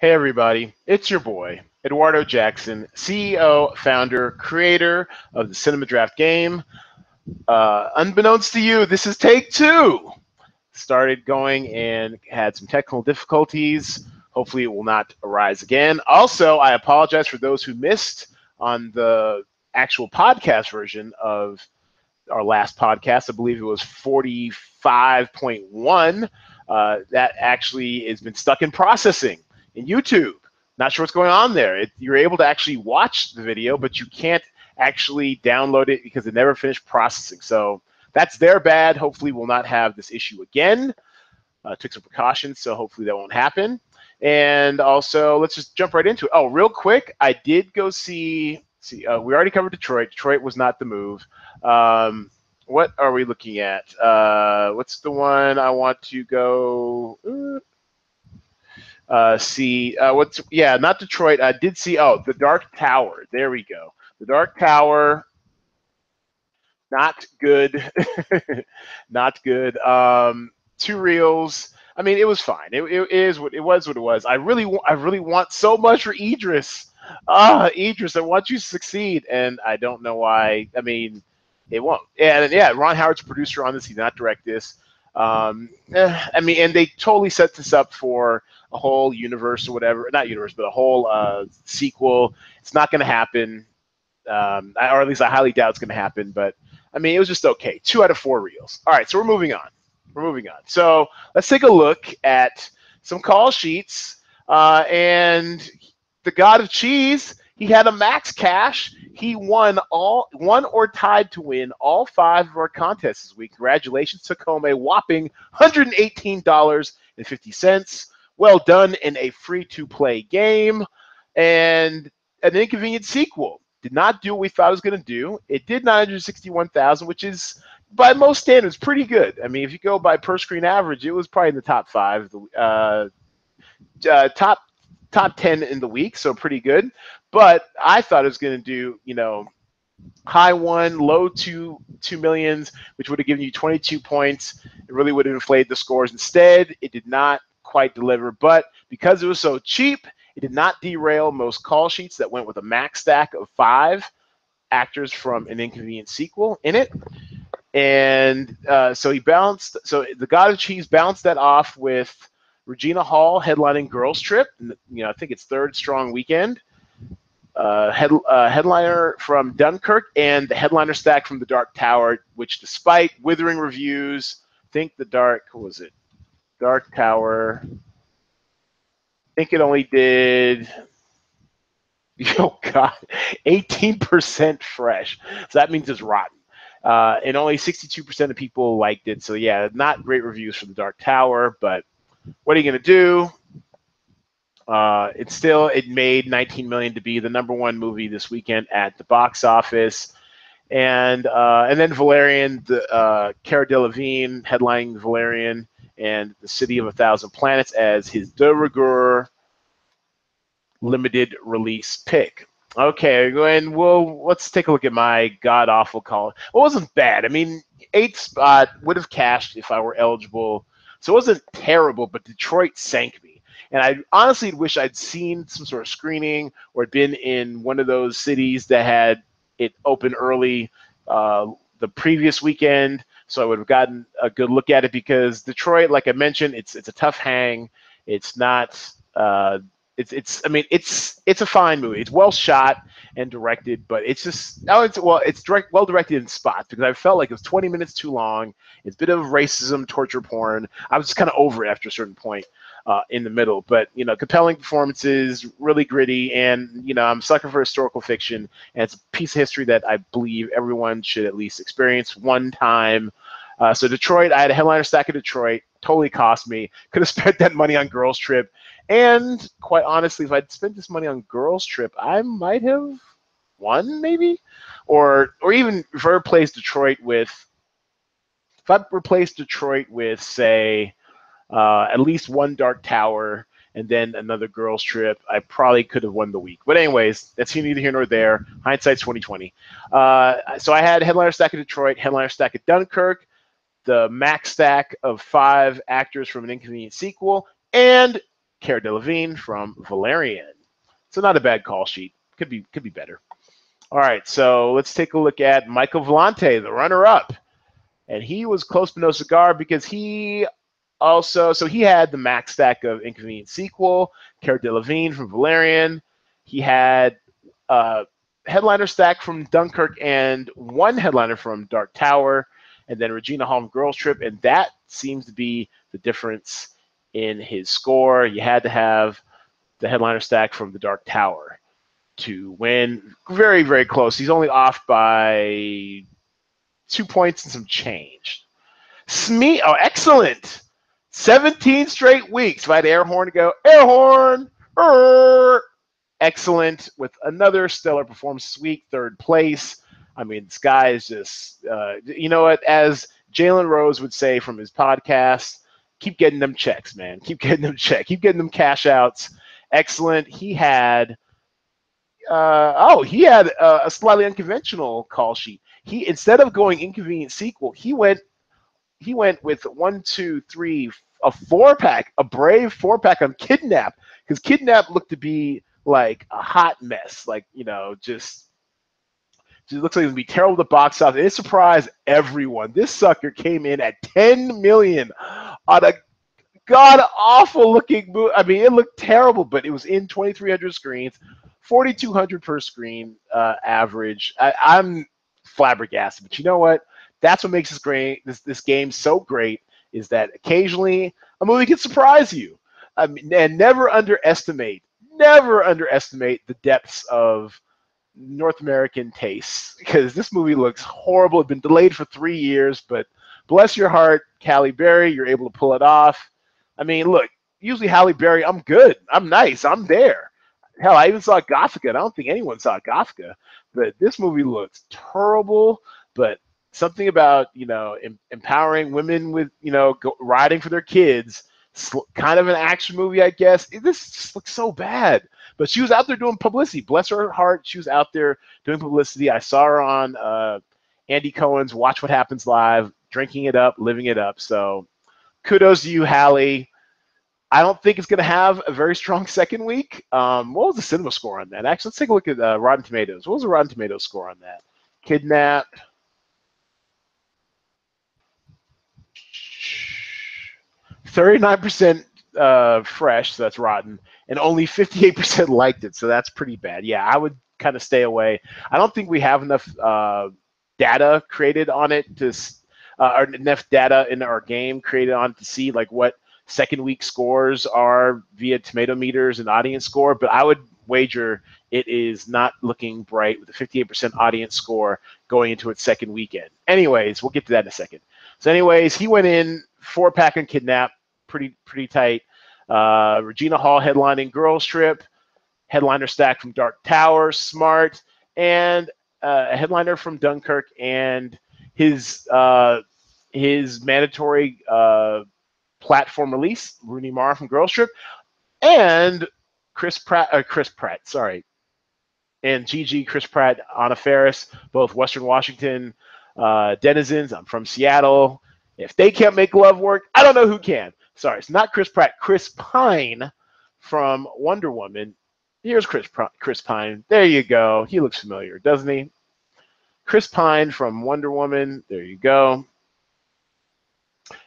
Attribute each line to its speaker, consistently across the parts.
Speaker 1: Hey everybody, it's your boy, Eduardo Jackson, CEO, founder, creator of the Cinema Draft game. Unbeknownst to you, this is take two. Started going and had some technical difficulties. Hopefully it will not arise again. Also, I apologize for those who missed on the actual podcast version of our last podcast. I believe it was 45.1. That actually has been stuck in processing in YouTube. Not sure what's going on there. You're able to actually watch the video, but you can't actually download it because it never finished processing. So that's their bad. Hopefully we'll not have this issue again. Took some precautions, so hopefully that won't happen. And also, let's just jump right into it. Oh, real quick, I did go see we already covered Detroit. Detroit was not the move. What are we looking at? What's the one I want to go see? Not Detroit. I did see, The Dark Tower. There we go. The Dark Tower, not good. Not good. Two reels. I mean, it was fine. It is what it was. What it was. I really want so much for Idris. Idris, I want you to succeed, and I don't know why. I mean, it won't. And yeah, Ron Howard's a producer on this. He did not direct this. I mean, and they totally set this up for a whole universe or whatever. Not universe, but a whole sequel. It's not going to happen, or at least I highly doubt it's going to happen. But I mean, it was just okay. 2 out of 4 reels. All right, so we're moving on. So let's take a look at some call sheets. And the God of Cheese, he had a max cash. He won or tied to win all 5 of our contests this week. Congratulations, took home a whopping $118.50. Well done in a free-to-play game. And an inconvenient sequel. Did not do what we thought it was going to do. It did 961,000, which is by most standards pretty good. I mean, if you go by per screen average, it was probably in the top 5, top 10 in the week, so pretty good. But I thought it was going to do, high 1, low 2 millions, which would have given you 22 points. It really would have inflated the scores. Instead, it did not quite deliver. But because it was so cheap, it did not derail most call sheets that went with a max stack of 5 actors from an inconvenient sequel in it. And so he balanced. So the God of Cheese balanced that off with Regina Hall headlining Girls Trip. I think it's 3rd strong weekend. Headliner from Dunkirk and the headliner stack from The Dark Tower, which despite withering reviews, Dark Tower, I think it only did, 18% fresh. So that means it's rotten. And only 62% of people liked it. So yeah, not great reviews for The Dark Tower, but what are you going to do? It made 19 million to be the #1 movie this weekend at the box office. And then Valerian, Cara Delevingne headlining Valerian and The City of a Thousand Planets as his de rigueur limited release pick. Okay, and let's take a look at my god awful call. It wasn't bad. I mean, 8th spot would have cashed if I were eligible, so it wasn't terrible. But Detroit sank me, and I honestly wish I'd seen some sort of screening or had been in one of those cities that had it open early the previous weekend, so I would have gotten a good look at it. Because Detroit, like I mentioned, it's a tough hang. It's not. It's a fine movie. It's well shot and directed, but it's just well directed in spots, because I felt like it was 20 minutes too long. It's a bit of racism, torture porn. I was just kind of over it after a certain point in the middle. But compelling performances, really gritty, and I'm a sucker for historical fiction, and it's a piece of history that I believe everyone should at least experience one time. So Detroit, I had a headliner stack of Detroit. Totally cost me. Could have spent that money on Girls Trip. And quite honestly, if I'd spent this money on Girls Trip, I might have won, maybe. Or even if I replaced Detroit with, say, at least one Dark Tower and then another Girls Trip, I probably could have won the week. But anyways, that's neither here nor there. Hindsight's 2020. So I had headliner stack of Detroit, headliner stack of Dunkirk, the max stack of 5 actors from an inconvenient sequel, and Cara Delevingne from Valerian. So not a bad call sheet. Could be better. All right, so let's take a look at Michael Vellante, the runner-up. And he was close but no cigar because he had the max stack of Inconvenient Sequel, Cara Delevingne from Valerian. He had headliner stack from Dunkirk and one headliner from Dark Tower, and then Regina Hall from Girls Trip, and that seems to be the difference in his score. You had to have the headliner stack from the Dark Tower to win. Very, very close. He's only off by 2 points and some change. Smee, oh, excellent. 17 straight weeks. If I had air horn to go, air horn. Excellent with another stellar performance this week, third place. I mean, this guy is just, you know what, as Jalen Rose would say from his podcast, keep getting them checks, man. Keep getting them checks. Keep getting them cash outs. Excellent. He had a slightly unconventional call sheet. He, instead of going Inconvenient Sequel, he went with 1, 2, 3, a 4-pack, a brave 4-pack on Kidnap, because Kidnap looked to be like a hot mess, like, you know, just looks like it would be terrible at the box office. It surprised everyone. This sucker came in at $10 million on a god-awful looking movie. I mean, it looked terrible, but it was in 2,300 screens, 4,200 per screen average. I'm flabbergasted, but you know what? That's what makes this game so great, is that occasionally a movie can surprise you. I mean, and never underestimate the depths of North American tastes, because this movie looks horrible. It's been delayed for 3 years, but bless your heart, Halle Berry, you're able to pull it off. I mean, look, usually Halle Berry, I'm good. I'm nice. I'm there. Hell, I even saw Gothika. I don't think anyone saw Gothika, but this movie looks terrible, but something about, you know, empowering women with, you know, riding for their kids, kind of an action movie, I guess. This just looks so bad. But she was out there doing publicity. Bless her heart. She was out there doing publicity. I saw her on Andy Cohen's Watch What Happens Live, drinking it up, living it up. So kudos to you, Halle. I don't think it's going to have a very strong second week. What was the cinema score on that? Actually, let's take a look at Rotten Tomatoes. What was the Rotten Tomatoes score on that? Kidnap. 39% fresh, so that's rotten, and only 58% liked it, so that's pretty bad. Yeah, I would kind of stay away. I don't think we have enough data created on it or enough data in our game created on it to see like what second week scores are via tomato meters and audience score, but I would wager it is not looking bright with a 58% audience score going into its second weekend. Anyways, we'll get to that in a second. So anyways, he went in 4-pack on Kidnap, pretty tight. Regina Hall headlining Girls Trip, headliner stack from Dark Tower, smart, and a headliner from Dunkirk, and his mandatory platform release, Rooney Mara from Girls Trip, and Chris Pratt, and Gigi, Chris Pratt, Anna Faris, both Western Washington denizens. I'm from Seattle. If they can't make love work, I don't know who can. Sorry, it's not Chris Pratt. Chris Pine from Wonder Woman. Here's Chris Pine. There you go. He looks familiar, doesn't he? Chris Pine from Wonder Woman. There you go.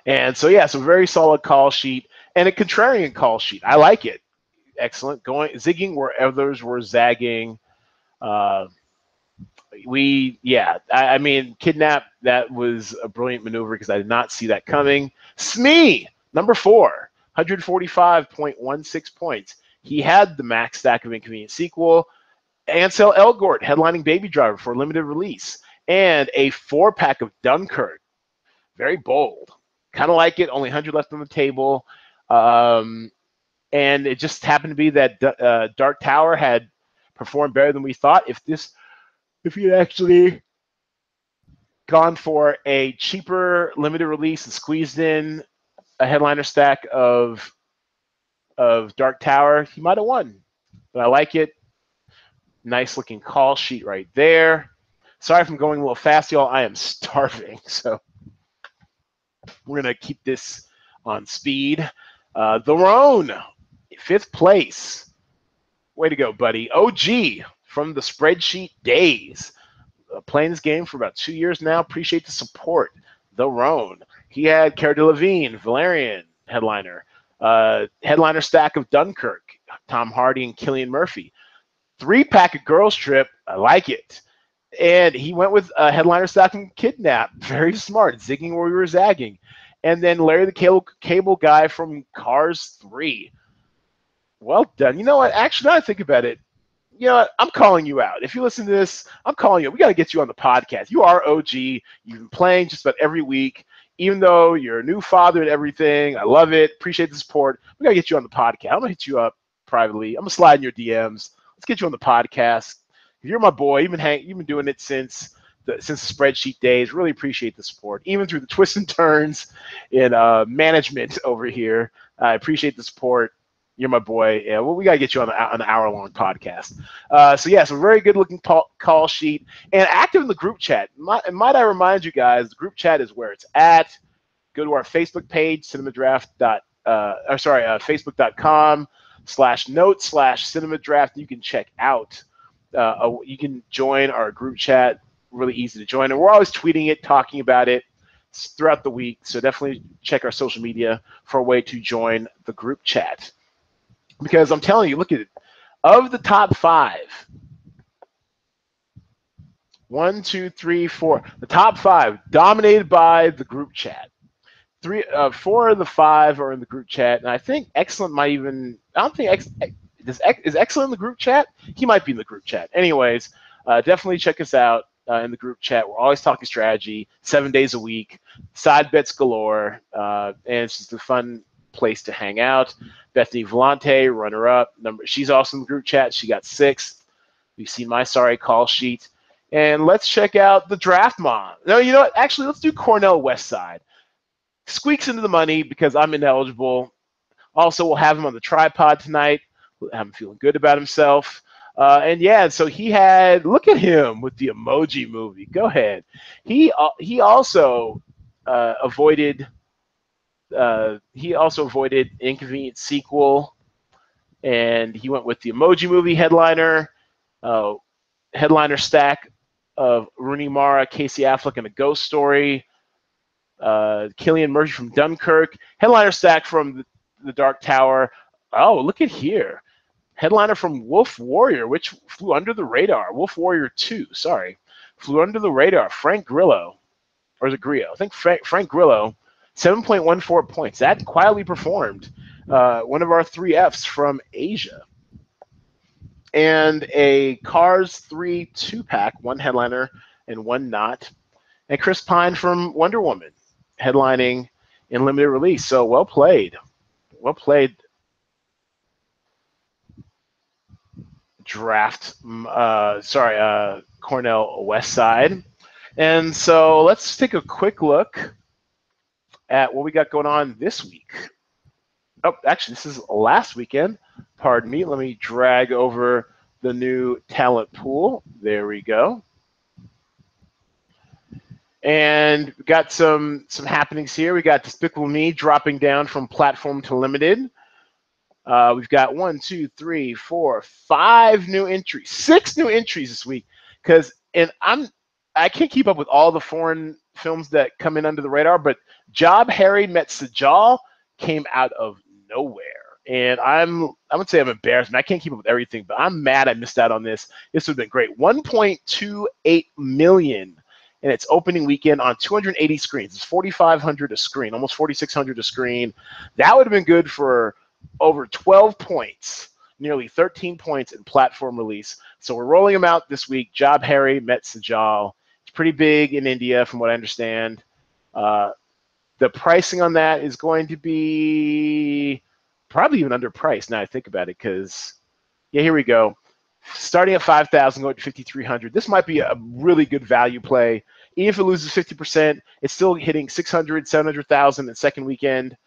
Speaker 1: And so, yeah, so very solid call sheet and a contrarian call sheet. I like it. Excellent. Zigging where others were zagging. I mean, Kidnap, that was a brilliant maneuver because I did not see that coming. Smee, number 4, 145.16 points. He had the max stack of Inconvenient Sequel. Ansel Elgort, headlining Baby Driver for a limited release. And a 4-pack of Dunkirk. Very bold. Kind of like it, only 100 left on the table. And it just happened to be that Dark Tower had performed better than we thought. If he had actually gone for a cheaper limited release and squeezed in a headliner stack of Dark Tower, he might have won. But I like it. Nice looking call sheet right there. Sorry if I'm going a little fast, y'all. I am starving, so we're gonna keep this on speed. The Roan, fifth place. Way to go, buddy. OG from the spreadsheet days. Playing this game for about 2 years now. Appreciate the support. The Roan. He had Cara Delevingne, Valerian, headliner. Headliner stack of Dunkirk, Tom Hardy and Cillian Murphy. 3-pack of Girls Trip. I like it. And he went with headliner stack from Kidnap. Very smart. Zigging where we were zagging. And then Larry the Cable Guy from Cars 3. Well done. You know what? Actually, now I think about it, you know what? I'm calling you out. If you listen to this, I'm calling you. We got to get you on the podcast. You are OG. You've been playing just about every week. Even though you're a new father and everything, I love it. Appreciate the support. We got to get you on the podcast. I'm going to hit you up privately. I'm going to slide in your DMs. Let's get you on the podcast. You're my boy. You've been doing it since the spreadsheet days. Really appreciate the support, even through the twists and turns in management over here. I appreciate the support. You're my boy. Yeah, well, we got to get you on an hour-long podcast. So very good-looking call sheet and active in the group chat. Might I remind you guys, the group chat is where it's at. Go to our Facebook page, facebook.com/notes/cinemadraft. You can check out. You can join our group chat. Really easy to join, and we're always tweeting it, talking about it throughout the week. So definitely check our social media for a way to join the group chat. Because I'm telling you, look at it. Of the top 5, 1, 2, 3, 4, the top 5 dominated by the group chat. 4 of the 5 are in the group chat, and I think Excellent might even. I don't think is Excellent in the group chat. He might be in the group chat. Anyways, definitely check us out in the group chat. We're always talking strategy, 7 days a week, side bets galore, and it's just a fun place to hang out. Bethany Vellante, runner-up. She's also in the group chat. She got 6th. We've seen my sorry call sheet. And let's check out the draft mom. No, you know what? Actually, let's do Cornell Westside. Squeaks into the money because I'm ineligible. Also, we'll have him on the tripod tonight. We'll have him feeling good about himself. So he had, look at him with the Emoji Movie. Go ahead. He also avoided Inconvenient Sequel, and he went with the Emoji Movie headliner stack of Rooney Mara, Casey Affleck, and A Ghost Story. Cillian Murphy from Dunkirk. Headliner stack from the Dark Tower. Oh, look at here. Headliner from Wolf Warrior, which flew under the radar. Wolf Warrior 2, sorry. Flew under the radar. Frank Grillo. Or is it Grillo? I think Frank Grillo. 7.14 points. That quietly performed. One of our 3 Fs from Asia. And a Cars 3 2-pack, 1 headliner and 1 not. And Chris Pine from Wonder Woman, headlining in limited release. So well played. Well played. Cornell Westside. And so let's take a quick look at what we got going on this week. Oh, actually, this is last weekend. Pardon me. Let me drag over the new talent pool. There we go. And we got some happenings here. We got Despicable Me dropping down from platform to limited. We've got 1, 2, 3, 4, 5 new entries, 6 new entries this week. I can't keep up with all the foreign films that come in under the radar, but Job Harry Met Sejal came out of nowhere. And I would say I'm embarrassed. I can't keep up with everything, but I'm mad I missed out on this. This would have been great. 1.28 million in its opening weekend on 280 screens. It's 4,500 a screen, almost 4,600 a screen. That would have been good for over 12 points, nearly 13 points in platform release. So we're rolling them out this week. Job Harry Met Sejal. It's pretty big in India, from what I understand. The pricing on that is going to be probably even underpriced now I think about it, because, yeah, here we go. Starting at 5,000, going to 5,300. This might be a really good value play. Even if it loses 50%, it's still hitting 600, 700,000 in second weekend.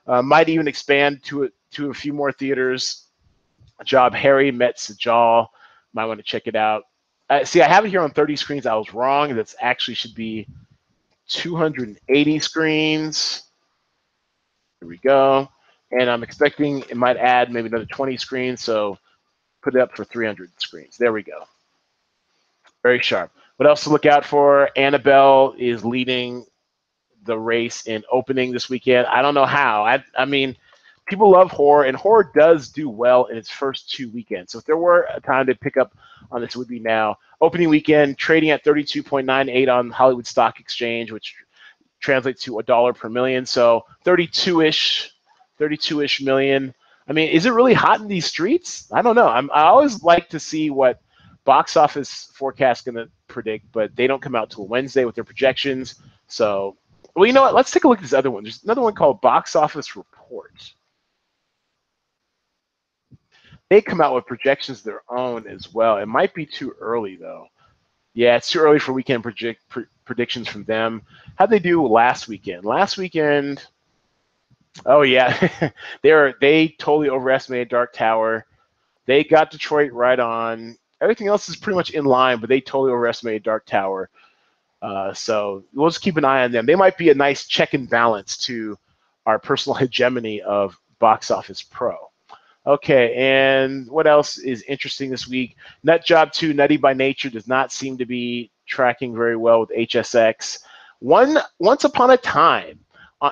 Speaker 1: Might even expand to a few more theaters. Job Harry Met Sejal. Might want to check it out. See, I have it here on 30 screens. I was wrong. That's actually should be 280 screens. Here we go. And I'm expecting it might add maybe another 20 screens, so put it up for 300 screens. There we go. Very sharp. What else to look out for? Annabelle is leading the race in opening this weekend. I don't know how. I mean, people love horror, and horror does do well in its first 2 weekends. So if there were a time to pick up on this, it would be now. Opening weekend, trading at 32.98 on Hollywood Stock Exchange, which translates to $1 per million. So 32-ish million. I mean, is it really hot in these streets? I don't know. I always like to see what box office forecast going to predict, but they don't come out till Wednesday with their projections. So, well, you know what? Let's take a look at this other one. There's another one called Box Office Report. They come out with projections of their own as well. It might be too early, though. Yeah, it's too early for weekend predictions from them. How'd they do last weekend? Last weekend, oh yeah, they totally overestimated Dark Tower. They got Detroit right on. Everything else is pretty much in line, but they totally overestimated Dark Tower. So we'll just keep an eye on them. They might be a nice check and balance to our personal hegemony of Box Office Pro. Okay, and what else is interesting this week? Nut Job 2, Nutty by Nature, does not seem to be tracking very well with HSX. Once Upon a Time,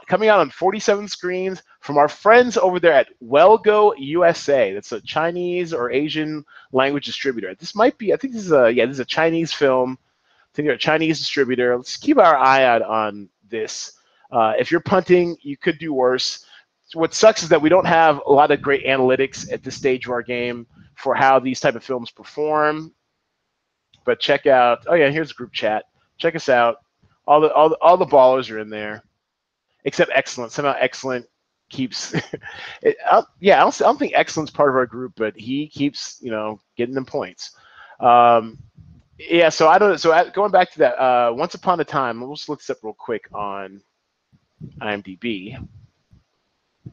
Speaker 1: coming out on 47 screens from our friends over there at Wellgo USA. That's a Chinese or Asian language distributor. This might be, I think this is a Chinese film. I think they're a Chinese distributor. Let's keep our eye out on this. If you're punting, you could do worse. What sucks is that we don't have a lot of great analytics at this stage of our game for how these type of films perform. But check out, oh yeah, here's group chat. Check us out. All the ballers are in there, except Excellent. Somehow Excellent keeps. I don't think Excellent's part of our group, but he keeps getting them points. Yeah, so I don't. So going back to that, Once Upon a Time. We'll just look this up real quick on IMDb.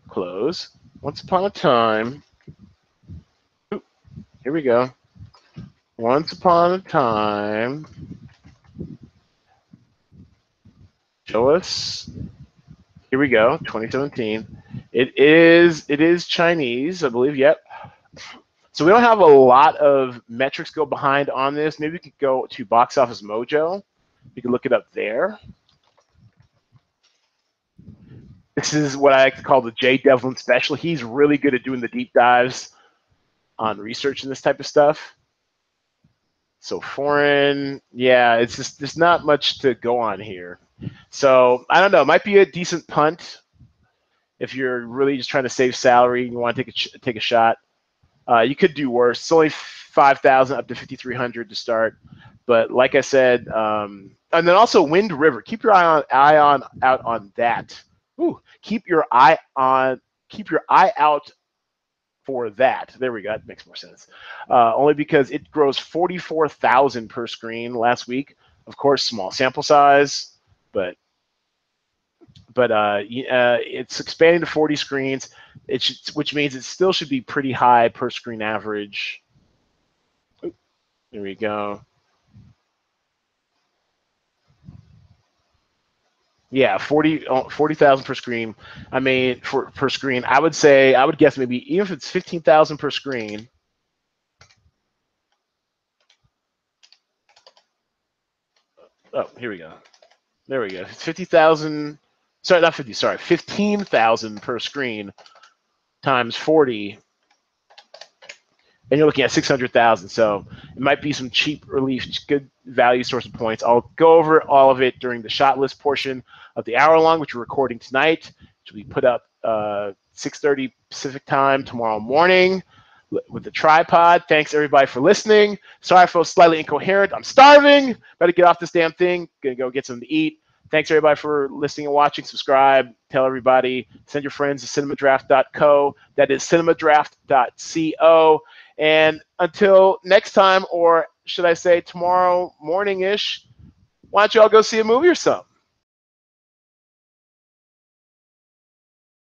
Speaker 1: Close. Once Upon a Time. Ooh, here we go. Once Upon a Time. Show us. Here we go. 2017. It is Chinese, I believe. Yep. So we don't have a lot of metrics go behind on this. Maybe we could go to Box Office Mojo. You can look it up there. This is what I like to call the Jay Devlin special. He's really good at doing the deep dives on research and this type of stuff. So foreign, yeah, it's just there's not much to go on here. So I don't know. It might be a decent punt if you're really just trying to save salary and you want to take a shot. You could do worse. It's only 5,000 up to 5,300 to start. But like I said, and then also Wind River. Keep your eye out on that. Ooh, keep your eye out for that. There we go. That makes more sense. Only because it grows 44,000 per screen last week. Of course, small sample size, but it's expanding to 40 screens, which means it still should be pretty high per screen average. Ooh, there we go. Yeah, 40,000 per screen. I mean, per screen, I would guess maybe even if it's 15,000 per screen. Oh, here we go. There we go. It's 50,000. Sorry, not 50. Sorry, 15,000 per screen times 40, and you're looking at 600,000. So it might be some cheap relief, good value source of points. I'll go over all of it during the shot list portion of the hour long, which we're recording tonight, which will be put up 6:30 Pacific time tomorrow morning with the tripod. Thanks everybody for listening. Sorry for slightly incoherent. I'm starving. Better get off this damn thing. Gonna go get something to eat. Thanks everybody for listening and watching. Subscribe. Tell everybody. Send your friends to cinemadraft.co. That is cinemadraft.co. And until next time, or should I say tomorrow morning-ish, why don't you all go see a movie or something?